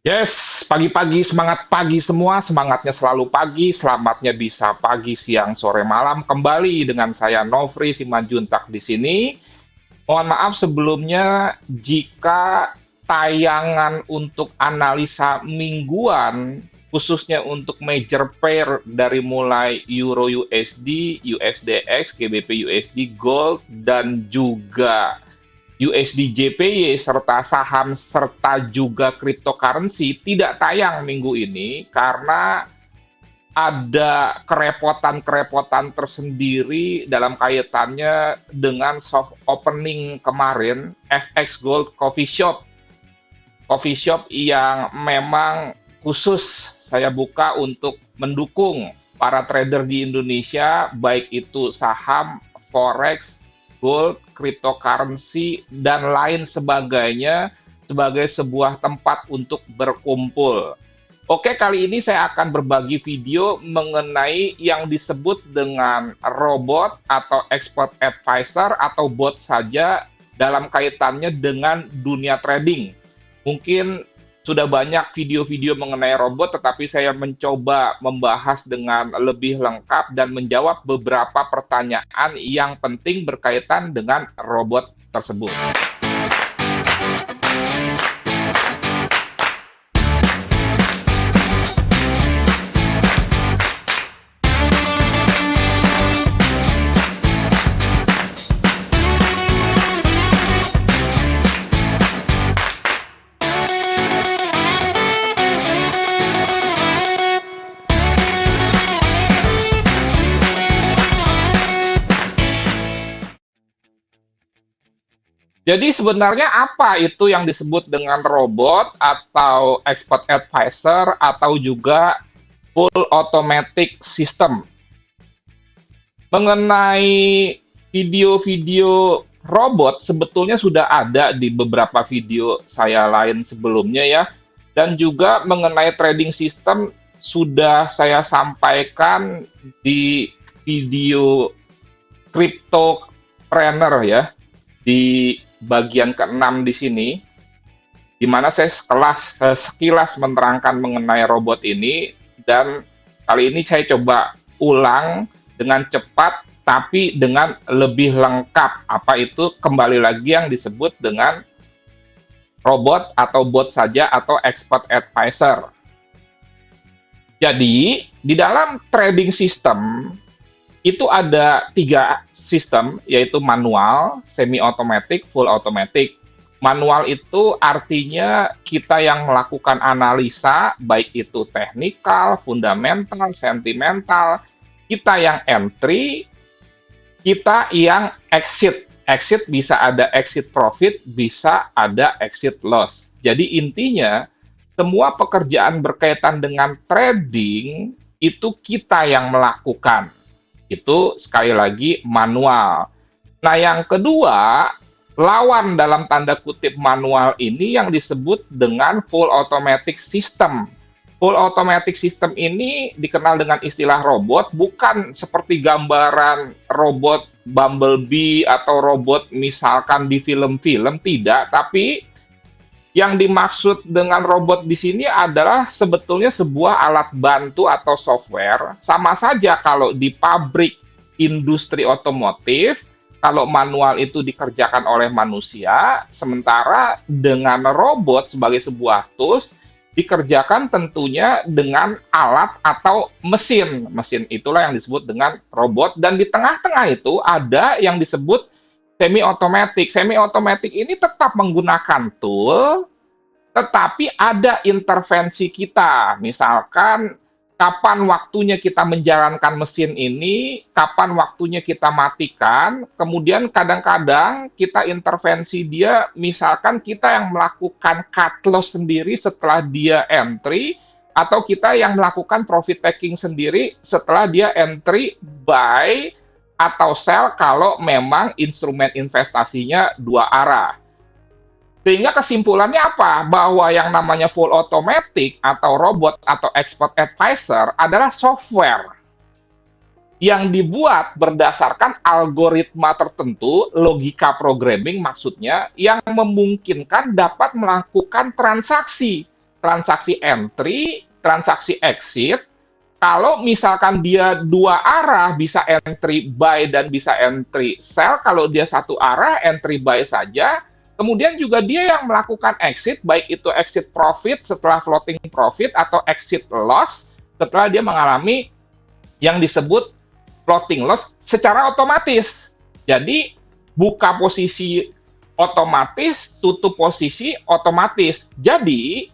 Yes, pagi-pagi, semangat pagi semua, semangatnya selalu pagi, selamatnya bisa pagi, siang, sore, malam. Kembali dengan saya Nofri Simanjuntak di sini. Mohon maaf sebelumnya jika tayangan untuk analisa mingguan, khususnya untuk major pair dari mulai Euro USD, USDX, GBP USD, Gold, dan juga USD JPY serta saham serta juga cryptocurrency tidak tayang minggu ini karena ada kerepotan-kerepotan tersendiri dalam kaitannya dengan soft opening kemarin FX Gold Coffee Shop. Coffee shop yang memang khusus saya buka untuk mendukung para trader di Indonesia, baik itu saham, forex, gold, cryptocurrency, dan lain sebagainya sebagai sebuah tempat untuk berkumpul. Oke, kali ini saya akan berbagi video mengenai yang disebut dengan robot atau expert advisor atau bot saja dalam kaitannya dengan dunia trading. Mungkin sudah banyak video-video mengenai robot, tetapi saya mencoba membahas dengan lebih lengkap dan menjawab beberapa pertanyaan yang penting berkaitan dengan robot tersebut. Jadi sebenarnya apa itu yang disebut dengan robot atau expert advisor atau juga full automatic system? Mengenai video-video robot sebetulnya sudah ada di beberapa video saya lain sebelumnya ya. Dan juga mengenai trading system sudah saya sampaikan di video Cryptopreneur ya, di bagian ke-6 di sini, di mana saya sekilas menerangkan mengenai robot ini, dan kali ini saya coba ulang dengan cepat, tapi dengan lebih lengkap. Apa itu? Kembali lagi yang disebut dengan robot atau bot saja atau expert advisor. Jadi, di dalam trading system, itu ada 3 sistem, yaitu manual, semi-automatic, full automatic. Manual itu artinya kita yang melakukan analisa, baik itu teknikal, fundamental, sentimental, kita yang entry, kita yang exit. Exit bisa ada exit profit, bisa ada exit loss. Jadi intinya, semua pekerjaan berkaitan dengan trading, itu kita yang melakukan. Itu sekali lagi manual. Nah, yang kedua, lawan dalam tanda kutip manual ini yang disebut dengan full automatic system. Full automatic system ini dikenal dengan istilah robot, bukan seperti gambaran robot Bumblebee atau robot misalkan di film-film, tidak, tapi yang dimaksud dengan robot di sini adalah sebetulnya sebuah alat bantu atau software. Sama saja kalau di pabrik industri otomotif, kalau manual itu dikerjakan oleh manusia, sementara dengan robot sebagai sebuah tools, dikerjakan tentunya dengan alat atau mesin. Mesin itulah yang disebut dengan robot. Dan di tengah-tengah itu ada yang disebut semi-automatic. Semi-automatic ini tetap menggunakan tool, tetapi ada intervensi kita. Misalkan, kapan waktunya kita menjalankan mesin ini, kapan waktunya kita matikan, kemudian kadang-kadang kita intervensi dia, misalkan kita yang melakukan cut loss sendiri setelah dia entry, atau kita yang melakukan profit taking sendiri setelah dia entry buy atau sell kalau memang instrumen investasinya 2 arah. Sehingga kesimpulannya apa? Bahwa yang namanya full automatic atau robot atau expert advisor adalah software yang dibuat berdasarkan algoritma tertentu, logika programming maksudnya, yang memungkinkan dapat melakukan transaksi transaksi entry, transaksi exit. Kalau misalkan dia dua arah, bisa entry buy dan bisa entry sell. Kalau dia satu arah, entry buy saja. Kemudian juga dia yang melakukan exit, baik itu exit profit setelah floating profit atau exit loss setelah dia mengalami yang disebut floating loss secara otomatis. Jadi buka posisi otomatis, tutup posisi otomatis. Jadi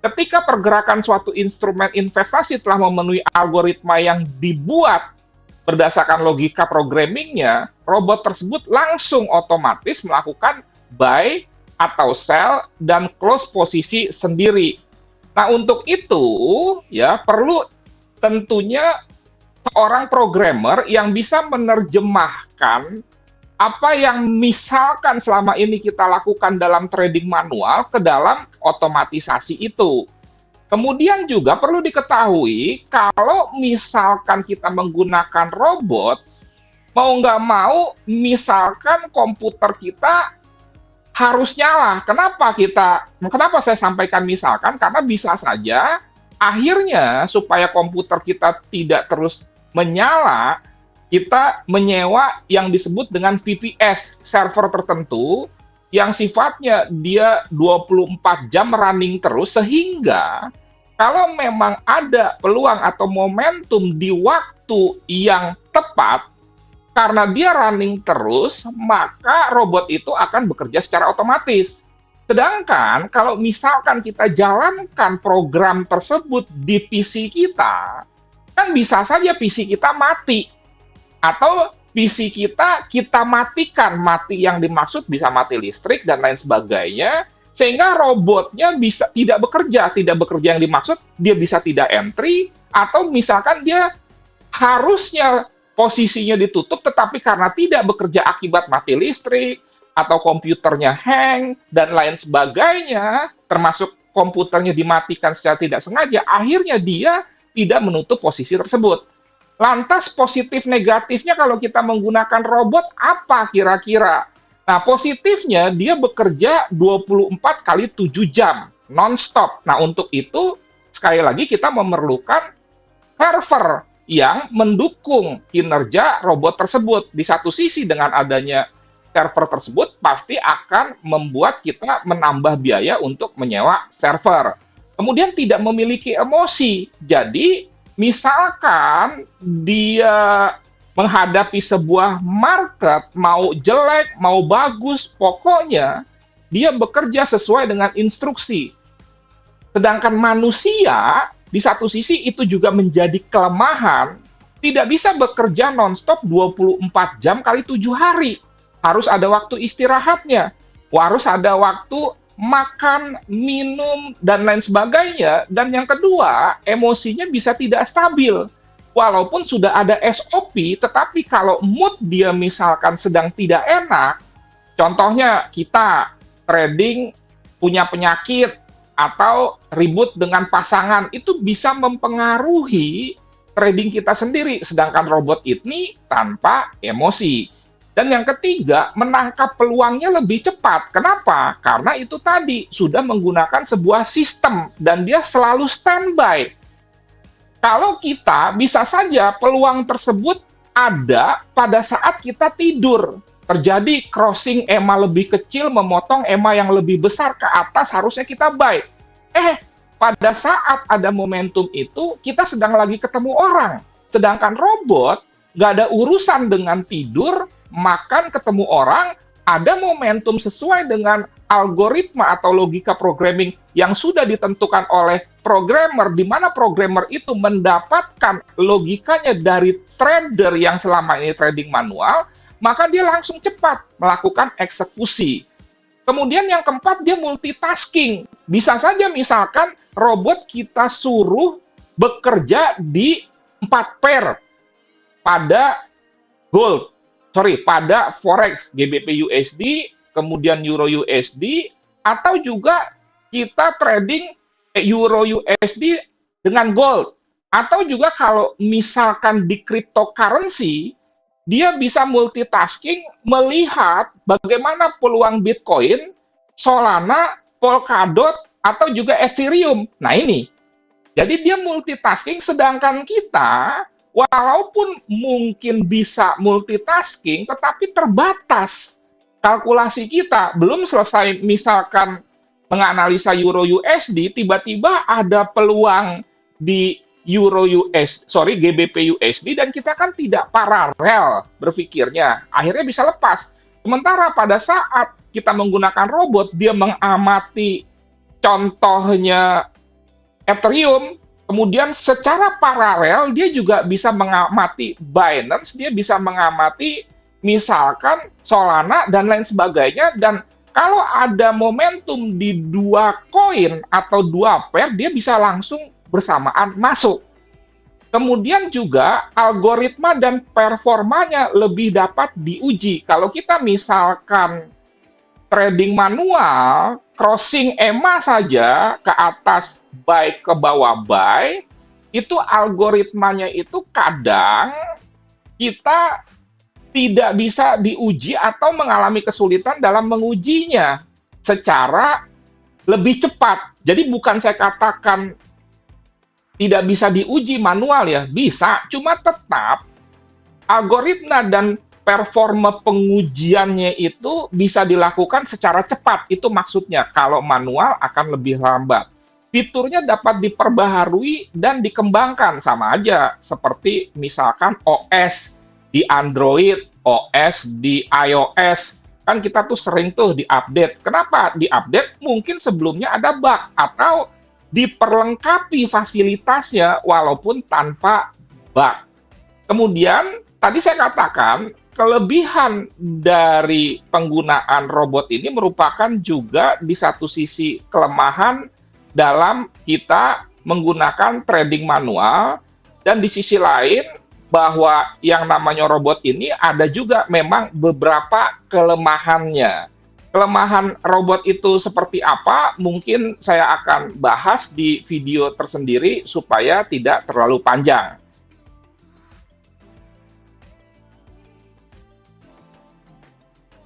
ketika pergerakan suatu instrumen investasi telah memenuhi algoritma yang dibuat berdasarkan logika programmingnya, robot tersebut langsung otomatis melakukan buy atau sell dan close posisi sendiri. Nah, untuk itu ya perlu tentunya seorang programmer yang bisa menerjemahkan apa yang misalkan selama ini kita lakukan dalam trading manual ke dalam otomatisasi itu. Kemudian juga perlu diketahui, kalau misalkan kita menggunakan robot, mau nggak mau, misalkan komputer kita harus nyala. Kenapa saya sampaikan misalkan? Karena bisa saja akhirnya supaya komputer kita tidak terus menyala, kita menyewa yang disebut dengan VPS, server tertentu, yang sifatnya dia 24 jam running terus, sehingga kalau memang ada peluang atau momentum di waktu yang tepat, karena dia running terus, maka robot itu akan bekerja secara otomatis. Sedangkan kalau misalkan kita jalankan program tersebut di PC kita, kan bisa saja PC kita mati. Atau PC kita matikan. Mati yang dimaksud bisa mati listrik dan lain sebagainya, sehingga robotnya bisa tidak bekerja yang dimaksud, dia bisa tidak entry, atau misalkan dia harusnya posisinya ditutup, tetapi karena tidak bekerja akibat mati listrik, atau komputernya hang, dan lain sebagainya, termasuk komputernya dimatikan secara tidak sengaja, akhirnya dia tidak menutup posisi tersebut. Lantas positif negatifnya kalau kita menggunakan robot apa kira-kira? Nah, positifnya dia bekerja 24 kali 7 jam, non-stop. Nah, untuk itu, sekali lagi kita memerlukan server yang mendukung kinerja robot tersebut. Di satu sisi dengan adanya server tersebut, pasti akan membuat kita menambah biaya untuk menyewa server. Kemudian tidak memiliki emosi. Jadi, misalkan dia menghadapi sebuah market, mau jelek, mau bagus, pokoknya dia bekerja sesuai dengan instruksi. Sedangkan manusia, di satu sisi itu juga menjadi kelemahan, tidak bisa bekerja non-stop 24 jam kali 7 hari. Harus ada waktu istirahatnya, harus ada waktu makan, minum, dan lain sebagainya. Dan yang kedua, emosinya bisa tidak stabil. Walaupun sudah ada SOP, tetapi kalau mood dia misalkan sedang tidak enak, contohnya kita trading punya penyakit atau ribut dengan pasangan, itu bisa mempengaruhi trading kita sendiri, sedangkan robot ini tanpa emosi. Dan yang ketiga, menangkap peluangnya lebih cepat. Kenapa? Karena itu tadi, sudah menggunakan sebuah sistem, dan dia selalu standby. Kalau kita, bisa saja peluang tersebut ada pada saat kita tidur. Terjadi crossing EMA lebih kecil, memotong EMA yang lebih besar ke atas, harusnya kita buy. Pada saat ada momentum itu, kita sedang lagi ketemu orang. Sedangkan robot, nggak ada urusan dengan tidur, makan, ketemu orang, ada momentum sesuai dengan algoritma atau logika programming yang sudah ditentukan oleh programmer, di mana programmer itu mendapatkan logikanya dari trader yang selama ini trading manual, maka dia langsung cepat melakukan eksekusi. Kemudian yang keempat, dia multitasking. Bisa saja misalkan robot kita suruh bekerja di 4 pair pada Forex, GBP USD, kemudian Euro USD, atau juga kita trading Euro USD dengan gold. Atau juga kalau misalkan di cryptocurrency, dia bisa multitasking melihat bagaimana peluang Bitcoin, Solana, Polkadot, atau juga Ethereum. Nah ini, jadi dia multitasking, sedangkan kita walaupun mungkin bisa multitasking, tetapi terbatas kalkulasi kita. Belum selesai misalkan menganalisa Euro USD, tiba-tiba ada peluang di GBP USD, dan kita kan tidak paralel berpikirnya. Akhirnya bisa lepas. Sementara pada saat kita menggunakan robot, dia mengamati contohnya Ethereum, kemudian secara paralel dia juga bisa mengamati Binance, dia bisa mengamati misalkan Solana dan lain sebagainya. Dan kalau ada momentum di dua koin atau dua pair, dia bisa langsung bersamaan masuk. Kemudian juga algoritma dan performanya lebih dapat diuji. Kalau kita misalkan trading manual, crossing EMA saja ke atas buy ke bawah buy, itu algoritmanya itu kadang kita tidak bisa diuji atau mengalami kesulitan dalam mengujinya secara lebih cepat. Jadi bukan saya katakan tidak bisa diuji manual ya, bisa, cuma tetap algoritma dan performa pengujiannya itu bisa dilakukan secara cepat. Itu maksudnya, kalau manual akan lebih lambat. Fiturnya dapat diperbaharui dan dikembangkan, sama aja seperti misalkan OS di Android, OS di iOS. Kan kita tuh sering tuh diupdate. Kenapa diupdate? Mungkin sebelumnya ada bug atau diperlengkapi fasilitasnya walaupun tanpa bug. Kemudian tadi saya katakan, kelebihan dari penggunaan robot ini merupakan juga di satu sisi kelemahan dalam kita menggunakan trading manual, dan di sisi lain bahwa yang namanya robot ini ada juga memang beberapa kelemahannya. Kelemahan robot itu seperti apa? Mungkin saya akan bahas di video tersendiri supaya tidak terlalu panjang.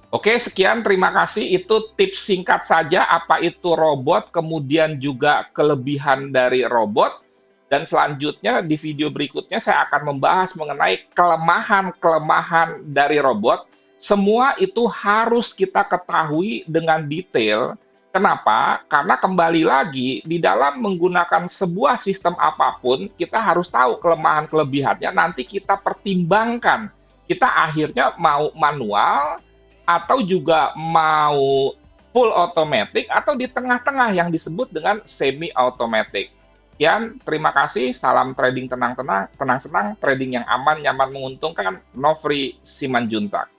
Oke, sekian, terima kasih. Itu tips singkat saja apa itu robot, kemudian juga kelebihan dari robot. Dan selanjutnya di video berikutnya saya akan membahas mengenai kelemahan-kelemahan dari robot. Semua itu harus kita ketahui dengan detail. Kenapa? Karena kembali lagi, di dalam menggunakan sebuah sistem apapun, kita harus tahu kelemahan-kelebihannya, nanti kita pertimbangkan. Kita akhirnya mau manual, atau juga mau full automatic, atau di tengah-tengah yang disebut dengan semi automatic. Sekian, terima kasih, salam trading tenang-tenang, tenang-senang, trading yang aman, nyaman, menguntungkan, Nofri Simanjuntak.